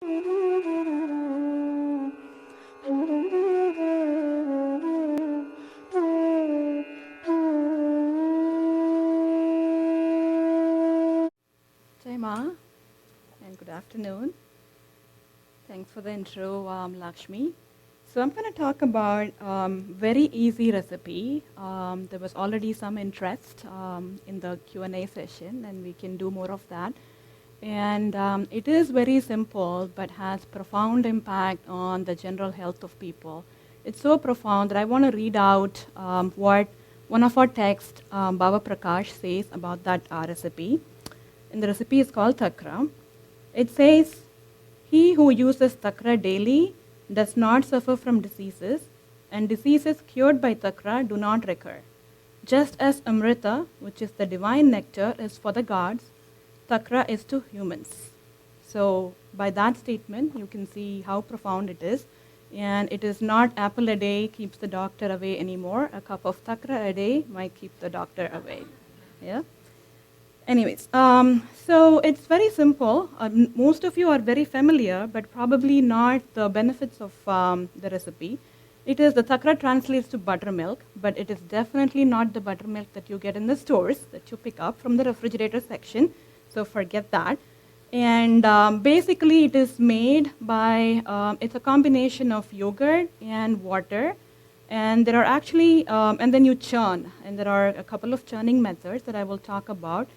Jai Ma, and good afternoon. Thanks for the intro, Lakshmi. So I'm going to talk about very easy recipe. There was already some interest in the Q&A session, and we can do more of that. And it is very simple, but has profound impact on the general health of people. It's so profound that I want to read out what one of our texts, Baba Prakash, says about that recipe. And the recipe is called Takra. It says, "He who uses Takra daily does not suffer from diseases, and diseases cured by Takra do not recur. Just as Amrita, which is the divine nectar, is for the gods, Takra is to humans." So by that statement, you can see how profound it is. And it is not apple a day keeps the doctor away anymore. A cup of Takra a day might keep the doctor away. Yeah. Anyways, so it's very simple. Most of you are very familiar, but probably not the benefits of the recipe. It is, the Takra translates to buttermilk, but it is definitely not the buttermilk that you get in the stores that you pick up from the refrigerator section. So forget that. And basically it is made by, it's a combination of yogurt and water. And there are actually, and then you churn. And there are a couple of churning methods that I will talk about.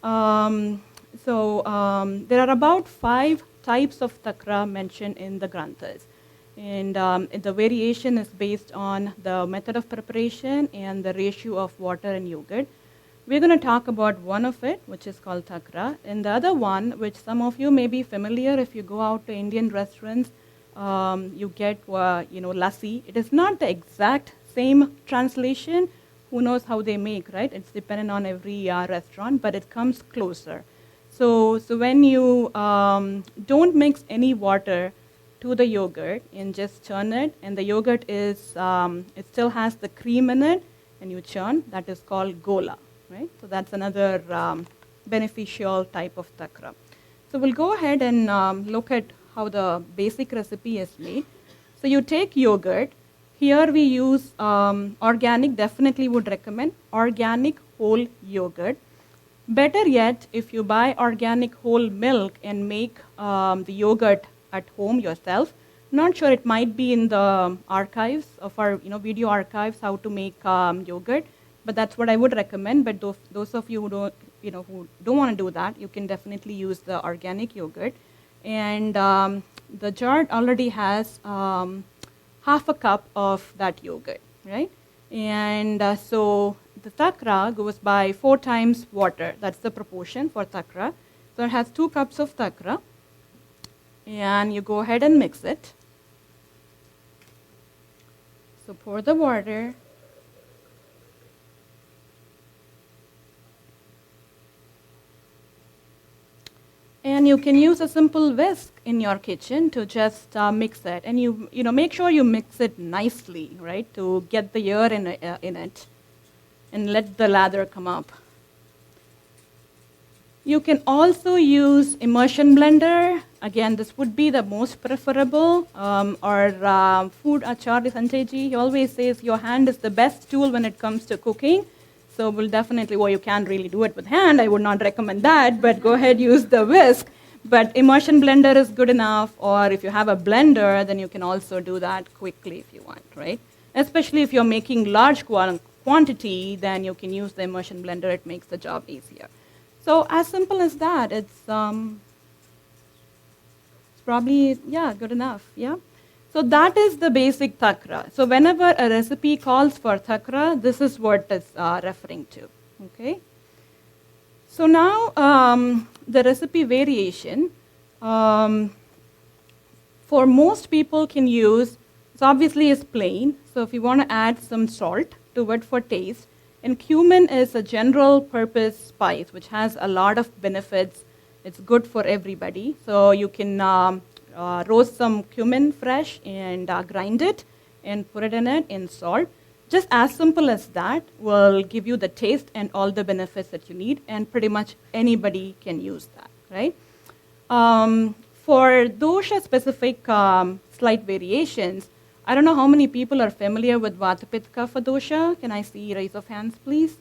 There are about 5 types of Takra mentioned in the Granthas. And the variation is based on the method of preparation and the ratio of water and yogurt. We're going to talk about one of it, which is called Takra, and the other one, which some of you may be familiar if you go out to Indian restaurants, you get, lassi. It is not the exact same translation. Who knows how they make, right? It's dependent on every restaurant, but it comes closer. So when you don't mix any water to the yogurt and just churn it, and the yogurt is, it still has the cream in it, and you churn, that is called gola, right? So that's another beneficial type of Takra. So we'll go ahead and look at how the basic recipe is made. So you take yogurt. Here we use organic, definitely would recommend organic whole yogurt. Better yet, if you buy organic whole milk and make the yogurt at home yourself. Not sure, it might be in the archives of our video archives how to make yogurt, but that's what I would recommend. But those of you who don't want to do that, you can definitely use the organic yogurt. And the jar already has half a cup of that yogurt, right? And so the Takra goes by 4 times water. That's the proportion for Takra. So it has 2 cups of Takra. And you go ahead and mix it. So pour the water. And you can use a simple whisk in your kitchen to just mix it. And you make sure you mix it nicely, right, to get the air in it. And let the lather come up. You can also use immersion blender. Again, this would be the most preferable. Our food acharya Sanjayji, he always says your hand is the best tool when it comes to cooking. So we'll definitely, you can't really do it with hand. I would not recommend that, but go ahead, use the whisk. But immersion blender is good enough, or if you have a blender, then you can also do that quickly if you want, right? Especially if you're making large quantity, then you can use the immersion blender. It makes the job easier. So as simple as that, it's probably, good enough, yeah? So that is the basic Takra. So whenever a recipe calls for Takra, this is what it's referring to, okay? So now the recipe variation, for most people can use, so obviously it's plain, so if you want to add some salt to it for taste, and cumin is a general purpose spice which has a lot of benefits. It's good for everybody. So you can roast some cumin fresh and grind it and put it in it in salt. Just as simple as that will give you the taste and all the benefits that you need, and pretty much anybody can use that, right? For dosha-specific slight variations, I don't know how many people are familiar with Vata Pitta Kapha dosha. Can I see raise of hands, please?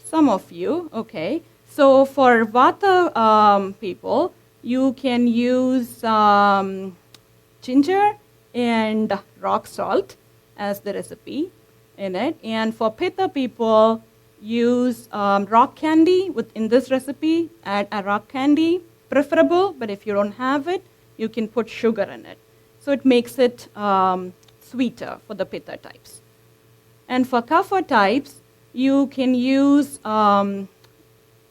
Some of you, okay. So for Vata people, you can use ginger and rock salt as the recipe in it. And for Pitta people, use rock candy in this recipe. Add a rock candy, preferable, but if you don't have it, you can put sugar in it. So it makes it sweeter for the Pitta types. And for Kapha types, you can use the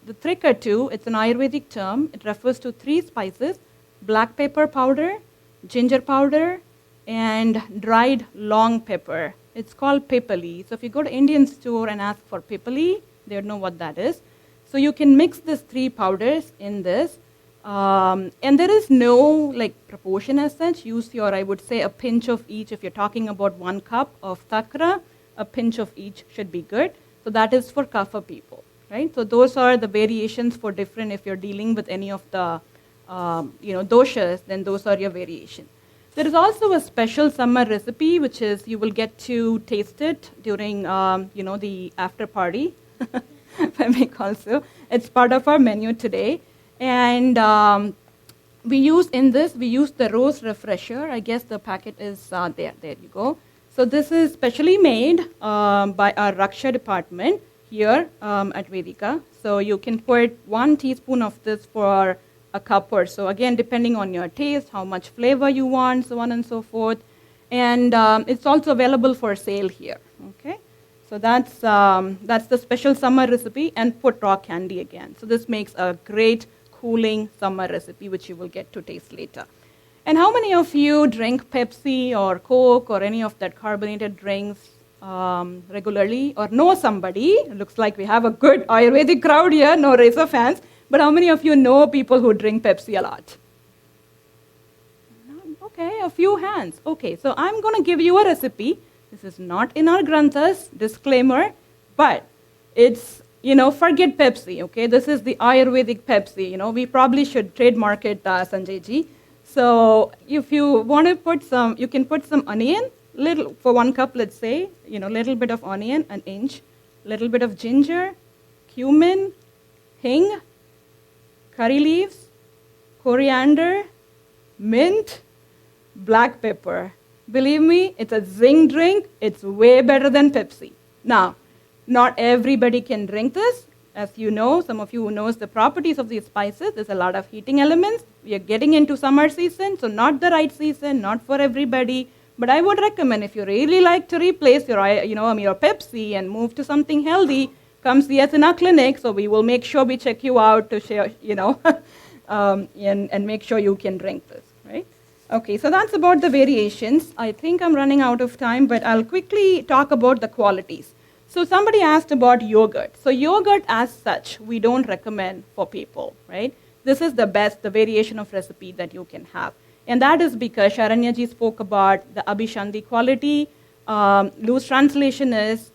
trikatu. It's an Ayurvedic term. It refers to 3 spices: black pepper powder, ginger powder, and dried long pepper. It's called pipali. So if you go to Indian store and ask for pipali, they would know what that is. So you can mix these 3 powders in this. And there is no proportion as such. Use your, I would say, a pinch of each. If you're talking about 1 cup of takra, a pinch of each should be good. So that is for kapha people, right? So those are the variations for different. If you're dealing with any of the doshas, then those are your variations. There is also a special summer recipe, which is you will get to taste it during the after party, if I may call so. It's part of our menu today. And we use the rose refresher. I guess the packet is there. There you go. So this is specially made by our Raksha department here at Vedika. So you can put 1 teaspoon of this for a cup or so. Again, depending on your taste, how much flavor you want, so on and so forth. And it's also available for sale here. Okay. So that's the special summer recipe, and put raw candy again. So this makes a great cooling summer recipe, which you will get to taste later. And how many of you drink Pepsi or Coke or any of that carbonated drinks regularly, or know somebody? It looks like we have a good Ayurvedic crowd here, no raise of hands. But how many of you know people who drink Pepsi a lot? Okay, a few hands. Okay, so I'm going to give you a recipe. This is not in our granthas, disclaimer, but it's, forget Pepsi, okay? This is the Ayurvedic Pepsi. We probably should trademark it, Sanjay ji. So if you want to put some, you can put some onion, little for 1 cup, let's say, little bit of onion, an inch, little bit of ginger, cumin, hing, curry leaves, coriander, mint, black pepper. Believe me, it's a zing drink. It's way better than Pepsi. Now, not everybody can drink this. As you know, some of you who knows the properties of these spices, there's a lot of heating elements. We are getting into summer season, so not the right season, not for everybody. But I would recommend, if you really like to replace your Pepsi and move to something healthy, come see us in our clinic. So we will make sure we check you out to share, and make sure you can drink this, right? Okay, so that's about the variations. I think I'm running out of time, but I'll quickly talk about the qualities. So somebody asked about yogurt. So yogurt as such, we don't recommend for people, right? This is the variation of recipe that you can have. And that is because Sharanyaji spoke about the Abhishandi quality. Loose translation is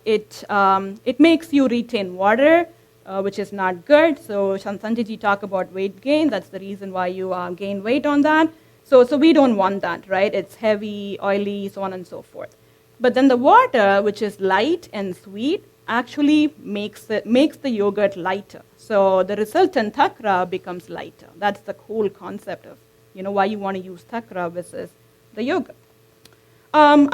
it makes you retain water, which is not good. So Sanjayji talked about weight gain. That's the reason why you gain weight on that. So we don't want that, right? It's heavy, oily, so on and so forth. But then the water, which is light and sweet, actually makes the yogurt lighter. So the resultant takra becomes lighter. That's the whole concept of why you want to use takra versus the yogurt. In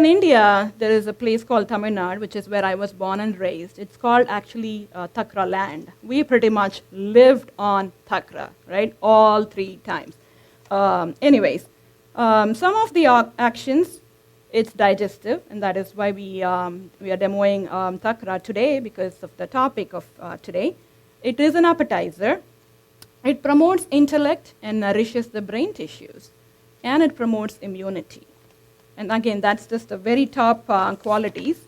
India, there is a place called Tamil Nadu, which is where I was born and raised. It's called actually takra land. We pretty much lived on takra, right? All 3 times. Some of the actions, it's digestive, and that is why we are demoing takra today because of the topic of today. It is an appetizer. It promotes intellect and nourishes the brain tissues, and it promotes immunity. And again, that's just the very top qualities.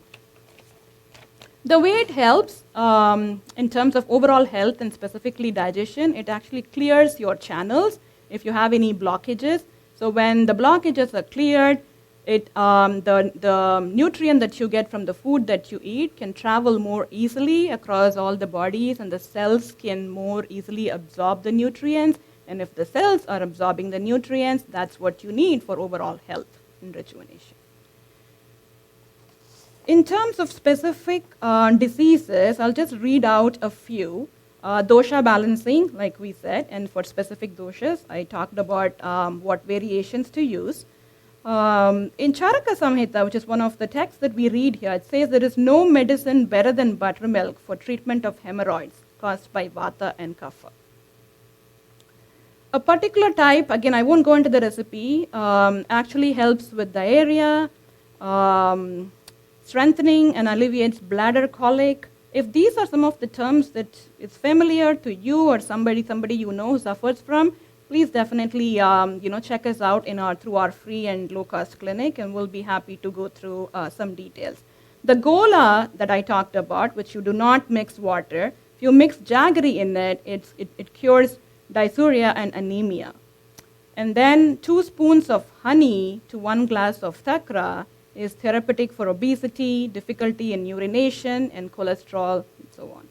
The way it helps in terms of overall health and specifically digestion, it actually clears your channels if you have any blockages. So when the blockages are cleared, the nutrient that you get from the food that you eat can travel more easily across all the bodies, and the cells can more easily absorb the nutrients, And if the cells are absorbing the nutrients, that's what you need for overall health and rejuvenation. In terms of specific diseases, I'll just read out a few. Dosha balancing, like we said, and for specific doshas, I talked about what variations to use. In Charaka Samhita, which is one of the texts that we read here, it says there is no medicine better than buttermilk for treatment of hemorrhoids caused by vata and kapha. A particular type, again, I won't go into the recipe, actually helps with diarrhea, strengthening and alleviates bladder colic. If these are some of the terms that is familiar to you or somebody you know who suffers from, please definitely check us out through our free and low-cost clinic, and we'll be happy to go through some details. The gola that I talked about, which you do not mix water, if you mix jaggery in it, it cures dysuria and anemia. And then 2 spoons of honey to 1 glass of thakra is therapeutic for obesity, difficulty in urination, and cholesterol, and so on.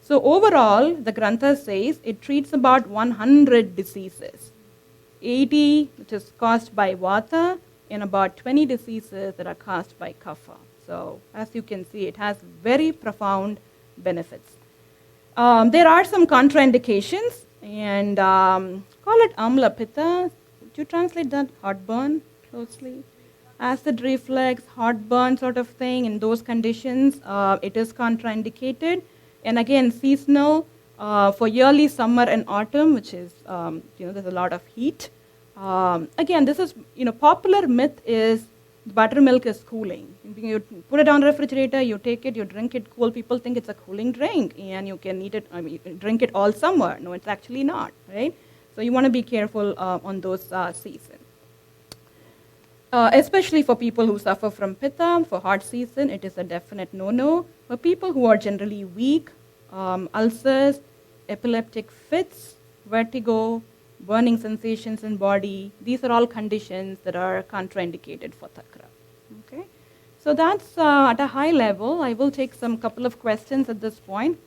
So overall, the Grantha says it treats about 100 diseases, 80 which is caused by vata, and about 20 diseases that are caused by kapha. So as you can see, it has very profound benefits. There are some contraindications, and call it amla pitta. Would you translate that? Heartburn closely? Acid reflux, heartburn sort of thing. In those conditions, it is contraindicated. And again, seasonal for early summer and autumn, which is, there's a lot of heat. Again, this is, popular myth is buttermilk is cooling. You put it on the refrigerator, you take it, you drink it cool. People think it's a cooling drink, and you can eat it, you can drink it all summer. No, it's actually not, right? So you want to be careful on those seasons. Especially for people who suffer from pitta, for hot season, it is a definite no-no. For people who are generally weak, ulcers, epileptic fits, vertigo, burning sensations in body, these are all conditions that are contraindicated for thakra. Okay? So that's at a high level. I will take some couple of questions at this point.